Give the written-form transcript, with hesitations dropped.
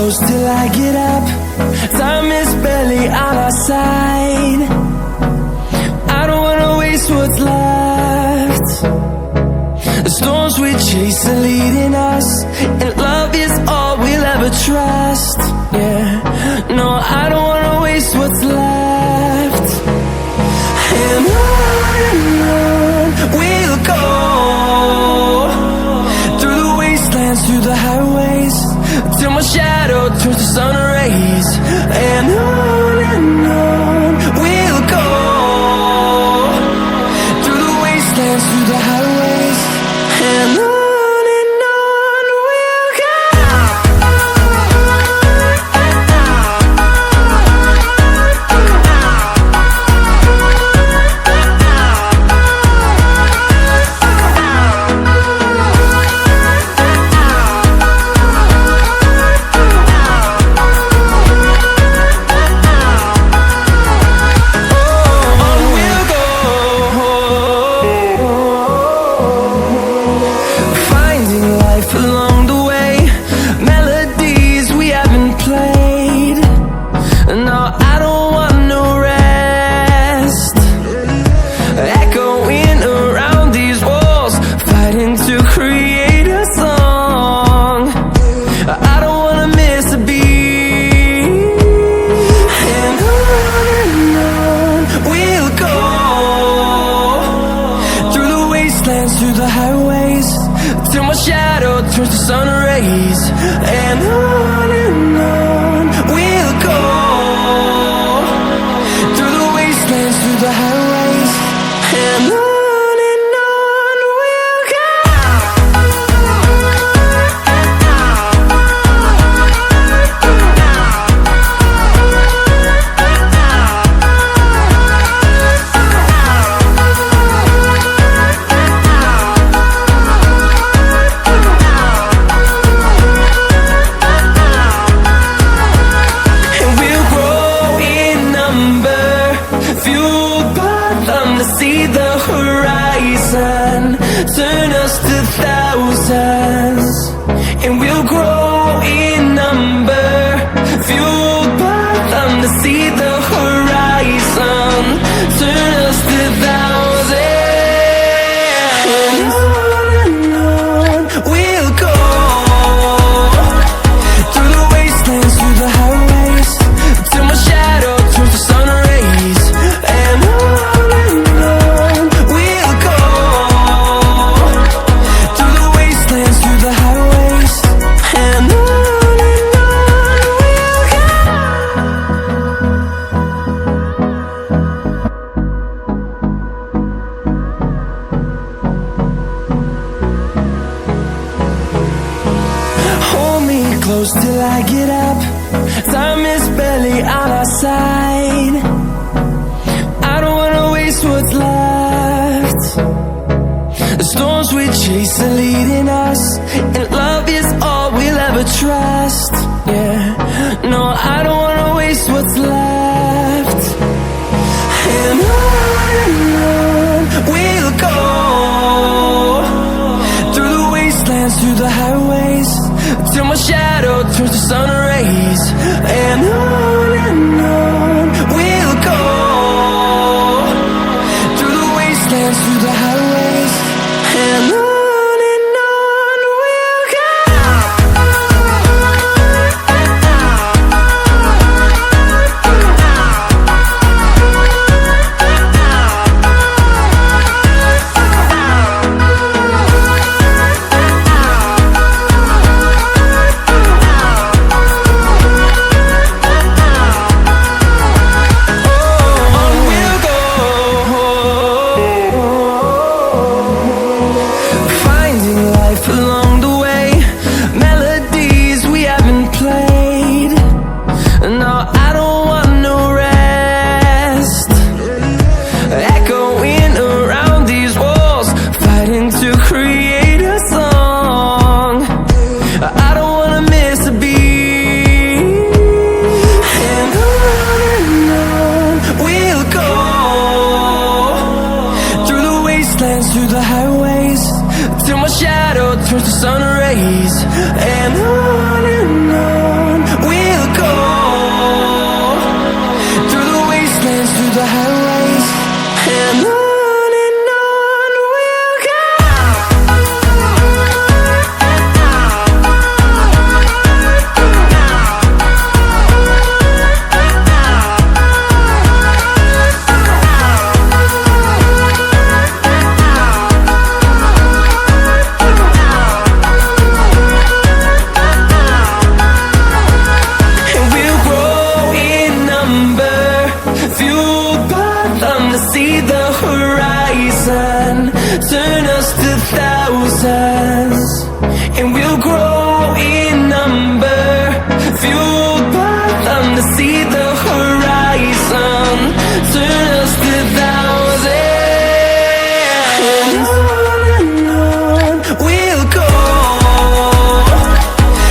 close till I get up. Time is barely on our side. I don't wanna waste what's left. The storms we chase are leading us, and love is all we'll ever trust. Yeah, no, I don't wanna waste what's left. And on we'll go, through the wastelands, through the highways, till my shadow turns to sun rays. And on we'll go, through the wastelands, through the highways, and on we'll go. Through the highways, till my shadow turns to sun rays. And on we'll go, through the wastelands, through the highways, and on we'll go. See the horizon, turn us to thousands, and we'll grow in number, fueled by them to see the horizon, turn us to thousands. And on we'll go, through the wastelands, through the highways, till my shadow turns to sun rays. And close till I get up. Time is barely on our side. I don't wanna waste what's left. The storms we chase are leading us, and love is all we'll ever trust. Yeah, no, I don't wanna waste what's left. And on we'll go, through the wastelands, through the highways, till my shadow turns to sun rays. And on we'll go, through the wastelands, through the highways, and on we'll go. side.